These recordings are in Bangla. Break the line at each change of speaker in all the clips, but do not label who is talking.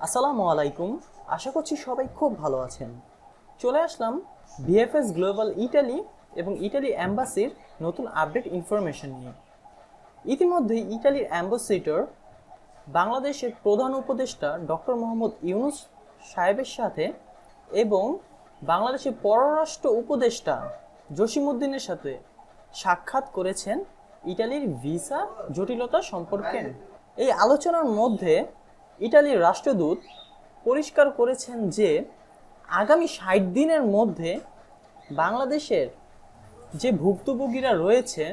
আসসালামু আলাইকুম। আশা করছি সবাই খুব ভালো আছেন। চলে আসলাম ভিএফএস গ্লোবাল ইটালি এবং ইটালি অ্যাম্বাসির নতুন আপডেট ইনফরমেশন নিয়ে। ইতিমধ্যে ইটালির অ্যাম্বাসিডর বাংলাদেশের প্রধান উপদেষ্টা ডক্টর মোহাম্মদ ইউনুস সাহেবের সাথে এবং বাংলাদেশের পররাষ্ট্র উপদেষ্টা জসিমউদ্দিনের সাথে সাক্ষাৎ করেছেন ইটালির ভিসা জটিলতা সম্পর্কে। এই আলোচনার মধ্যে ইটালির রাষ্ট্রদূত পরিষ্কার করেছেন যে আগামী ৬০ দিনের মধ্যে বাংলাদেশের যে ভুক্তভোগীরা রয়েছে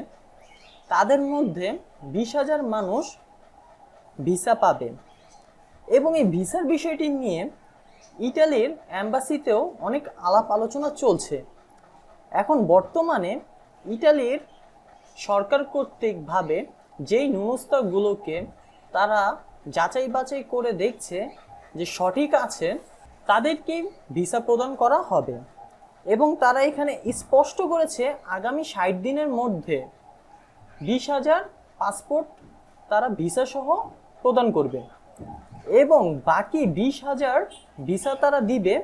তাদের মধ্যে ২০,০০০ মানুষ ভিসা পাবে এবং এই ভিসার বিষয়টি নিয়ে ইটালির অ্যাম্বাসিতেও অনেক আলাপ আলোচনা চলছে। এখন বর্তমানে ইটালির সরকার কর্তৃকভাবে যেই নুনস্তাগুলোকে তারা যাচাই বাছাই করে দেখছে যে সঠিক আছে তাদেরকেই ভিসা প্রদান করা হবে এবং তারা এখানে স্পষ্ট করেছে আগামী ৬০ দিনের মধ্যে ২০,০০০ পাসপোর্ট তারা ভিসা সহ প্রদান করবে এবং বাকি ২০,০০০ ভিসা তারা দিবে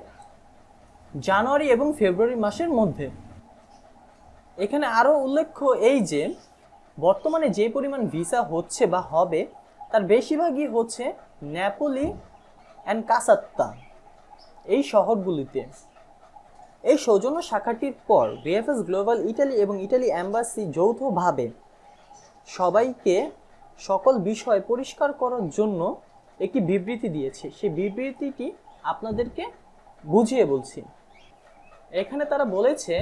জানুয়ারি এবং ফেব্রুয়ারি মাসের মধ্যে। এখানে আরও উল্লেখ্য এই যে বর্তমানে যে পরিমাণ ভিসা হচ্ছে বা হবে তার বেশিরভাগই হচ্ছে নেপোলি অ্যান্ড কাসাত্তা এই শহরগুলিতে। এই সৌজন্য শাখাটির পর ভিএফএস গ্লোবাল ইটালি এবং ইটালি অ্যাম্বাসি যৌথভাবে সবাইকে সকল বিষয় পরিষ্কার করার জন্য একটি বিবৃতি দিয়েছে। সেই বিবৃতিটি আপনাদেরকে বুঝিয়ে বলছি। এখানে তারা বলেছে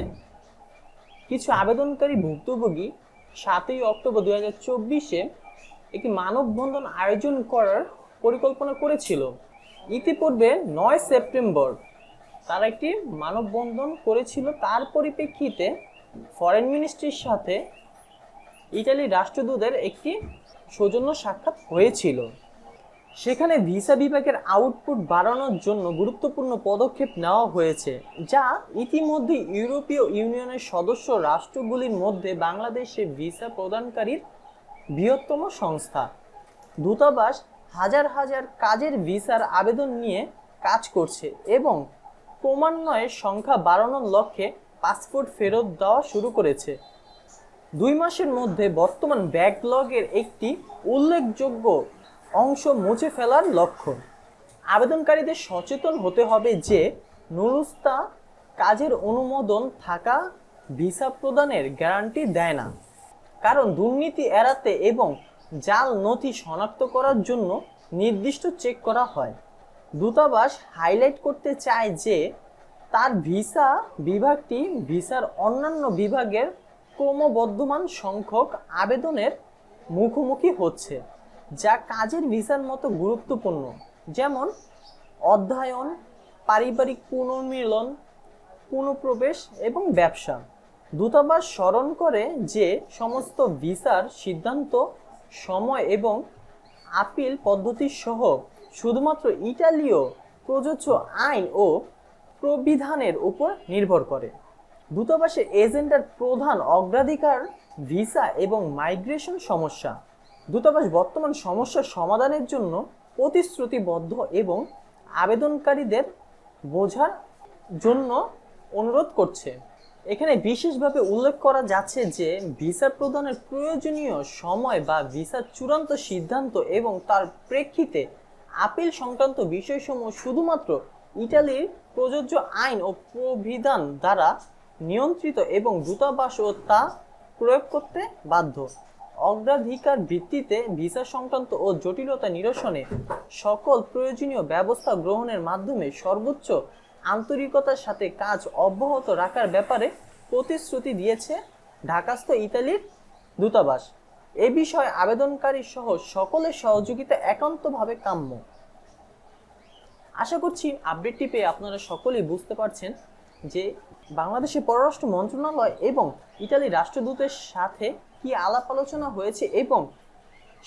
কিছু আবেদনকারী ভুক্তভোগী ৭ই অক্টোবর ২০২৪-এ একটি মানববন্ধন আয়োজন করার পরিকল্পনা করেছিল। ইতিপূর্বে ৯ সেপ্টেম্বর তারা একটি মানববন্ধন করেছিল। তার পরিপ্রেক্ষিতে ফরেন মিনিস্ট্রির সাথে ইটালির রাষ্ট্রদূতের একটি সৌজন্য সাক্ষাৎ হয়েছিল। সেখানে ভিসা বিভাগের আউটপুট বাড়ানোর জন্য গুরুত্বপূর্ণ পদক্ষেপ নেওয়া হয়েছে, যা ইতিমধ্যে ইউরোপীয় ইউনিয়নের সদস্য রাষ্ট্রগুলির মধ্যে বাংলাদেশে ভিসা প্রদানকারীর বৃহত্তম সংস্থা। দূতাবাস হাজার হাজার কাজের ভিসার আবেদন নিয়ে কাজ করছে এবং ক্রমান্বয়ে সংখ্যা বাড়ানোর লক্ষ্যে পাসপোর্ট ফেরত দেওয়া শুরু করেছে। ২ মাসের মধ্যে বর্তমান ব্যাকলগের একটি উল্লেখযোগ্য অংশ মুছে ফেলার লক্ষ্য। আবেদনকারীদের সচেতন হতে হবে যে নুরুস্তা কাজের অনুমোদন থাকা ভিসা প্রদানের গ্যারান্টি দেয় না, কারণ দুর্নীতি এড়াতে এবং জাল নথি শনাক্ত করার জন্য নির্দিষ্ট চেক করা হয়। দূতাবাস হাইলাইট করতে চায় যে তার ভিসা বিভাগটি ভিসার অন্যান্য বিভাগের ক্রমবর্ধমান সংখ্যক আবেদনের মুখোমুখি হচ্ছে, যা কাজের ভিসার মতো গুরুত্বপূর্ণ, যেমন অধ্যয়ন, পারিবারিক পুনর্মিলন, পুনঃপ্রবেশ এবং ব্যবসা। দূতাবাস স্মরণ করে যে সমস্ত ভিসার সিদ্ধান্ত, সময় এবং আপিল পদ্ধতি সহ শুধুমাত্র ইতালীয় প্রযোজ্য আইন ও প্রবিধানের উপর নির্ভর করে। দূতাবাসের এজেন্ডার প্রধান অগ্রাধিকার ভিসা এবং মাইগ্রেশন সমস্যা। দূতাবাস বর্তমান সমস্যার সমাধানের জন্য প্রতিশ্রুতিবদ্ধ এবং আবেদনকারীদের বোঝার জন্য অনুরোধ করছে। এখানে বিশেষভাবে উল্লেখ করা যাচ্ছে যে ভিসা প্রদানের প্রয়োজনীয় সময় বা ভিসার চূড়ান্ত সিদ্ধান্ত এবং তার প্রেক্ষিতে আপিল সংক্রান্ত বিষয়সমূহ শুধুমাত্র ইটালির প্রযোজ্য আইন ও প্রবিধান দ্বারা নিয়ন্ত্রিত এবং দূতাবাসও তা প্রয়োগ করতে বাধ্য। অগ্রাধিকার ভিত্তিতে ভিসা সংক্রান্ত ও জটিলতা নিরসনে সকল প্রয়োজনীয় ব্যবস্থা গ্রহণের মাধ্যমে সর্বোচ্চ আন্তরিকতার সাথে কাজ অব্যাহত রাখার ব্যাপারে প্রতিশ্রুতি দিয়েছে ঢাকাস্থ ইতালির দূতাবাস। এ বিষয়ে আবেদনকারী সহ সকলের সহযোগিতা একান্তভাবে কাম্য। আশা করছি আপডেটটি পেয়ে আপনারা সকলেই বুঝতে পারছেন যে বাংলাদেশের পররাষ্ট্র মন্ত্রণালয় এবং ইতালির রাষ্ট্রদূতের সাথে কি আলাপ আলোচনা হয়েছে এবং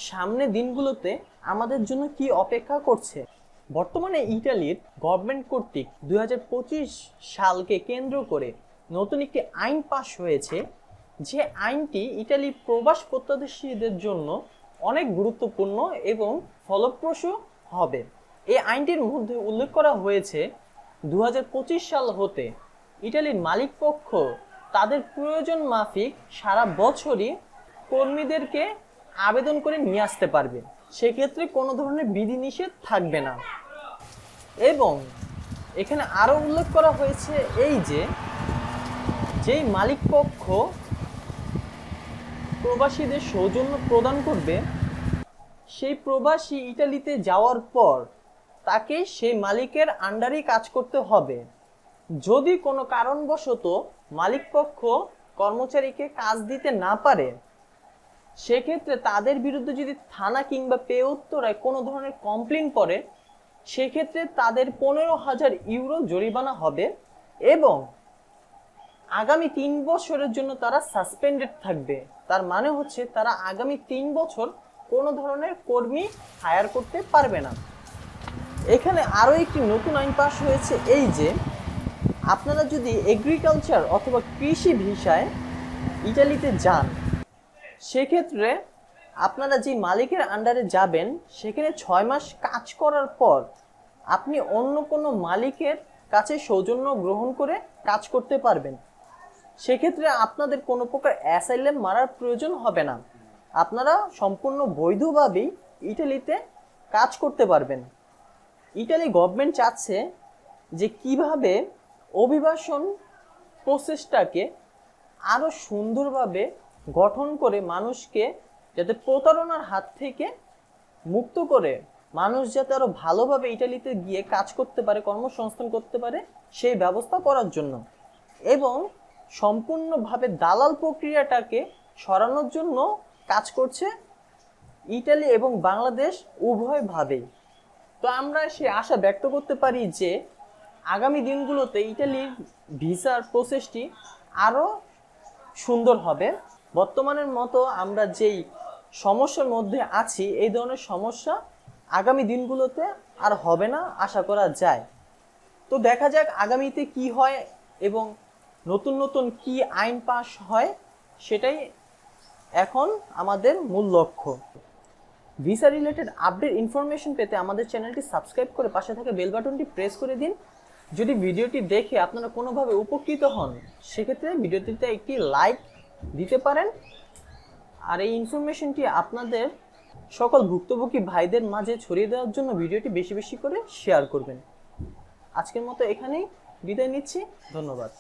সামনের দিনগুলোতে আমাদের জন্য কি অপেক্ষা করছে। বর্তমানে ইটালির গভর্নমেন্ট কর্তৃক ২০২৫ সালকে কেন্দ্র করে নতুন একটি আইন পাশ হয়েছে, যে আইনটি ইটালির প্রবাস প্রত্যাশীদের জন্য অনেক গুরুত্বপূর্ণ এবং ফলপ্রসূ হবে। এই আইনটির মধ্যে উল্লেখ করা হয়েছে 2025 সাল হতে ইটালির মালিকপক্ষ তাদের প্রয়োজন মাফিক সারা বছরই কর্মীদেরকে আবেদন করে নিয়ে আসতে পারবে, সেক্ষেত্রে কোনো ধরনের বিধিনিষেধ থাকবে না। এবং এখানে আরও উল্লেখ করা হয়েছে এই যে যেই মালিকপক্ষ প্রবাসীদের সৌজন্য প্রদান করবে, সেই প্রবাসী ইটালিতে যাওয়ার পর তাকে সেই মালিকের আন্ডারেই কাজ করতে হবে। যদি কোনো কারণবশত মালিকপক্ষ কর্মচারীকে কাজ দিতে না পারে, সেক্ষেত্রে তাদের বিরুদ্ধে যদি থানা কিংবা পে উত্তরায় কোনো ধরনের কমপ্লেন করে, সেক্ষেত্রে তাদের 15,000 ইউরো জরিমানা হবে এবং আগামী 3 বছরের জন্য তারা সাসপেন্ডেড থাকবে। তার মানে হচ্ছে তারা আগামী 3 বছর কোনো ধরনের কর্মী হায়ার করতে পারবে না। এখানে আরও একটি নতুন আইন পাস হয়েছে এই যে আপনারা যদি এগ্রিকালচার অথবা কৃষি ভিসায় ইটালিতে যান, সেক্ষেত্রে আপনারা যে মালিকের আন্ডারে যাবেন সেখানে 6 মাস কাজ করার পর আপনি অন্য কোনো মালিকের কাছে সৌজন্য গ্রহণ করে কাজ করতে পারবেন। সেক্ষেত্রে আপনাদের কোনো প্রকার অ্যাসাইলাম মারার প্রয়োজন হবে না, আপনারা সম্পূর্ণ বৈধভাবেই ইটালিতে কাজ করতে পারবেন। ইটালি গভর্নমেন্ট চাচ্ছে যে কিভাবে অভিবাসন প্রসেসটাকে আরও সুন্দরভাবে গঠন করে মানুষকে যাতে প্রতারণার হাত থেকে মুক্ত করে মানুষ যাতে আরও ভালোভাবে ইটালিতে গিয়ে কাজ করতে পারে, কর্মসংস্থান করতে পারে, সেই ব্যবস্থা করার জন্য এবং সম্পূর্ণভাবে দালাল প্রক্রিয়াটাকে সরানোর জন্য কাজ করছে ইটালি এবং বাংলাদেশ উভয়ভাবেই। তো আমরা সে আশা ব্যক্ত করতে পারি যে আগামী দিনগুলোতে ইটালির ভিসার প্রসেসটি আরও সুন্দর হবে। বর্তমানের মতো আমরা যেই সমস্যার মধ্যে আছি, এই ধরনের সমস্যা আগামী দিনগুলোতে আর হবে না আশা করা যায়। তো দেখা যাক আগামীতে কি হয় এবং নতুন নতুন কি আইন পাস হয়, সেটাই এখন আমাদের মূল লক্ষ্য। ভিসা রিলেটেড আপডেট ইনফরমেশন পেতে আমাদের চ্যানেলটি সাবস্ক্রাইব করে পাশে থাকা বেল বাটনটি প্রেস করে দিন। যদি ভিডিওটি দেখে আপনারা কোনোভাবে উপকৃত হন, সেক্ষেত্রে ভিডিওটিতে একটি লাইক দিতে পারেন। আর এই ইনফরমেশনটি আপনাদের সকল ভুক্তভোগী ভাইদের মাঝে ছড়িয়ে দেওয়ার জন্য ভিডিওটি বেশি বেশি করে শেয়ার করবেন। আজকের মতো এখানেই বিদায় নিচ্ছি, ধন্যবাদ।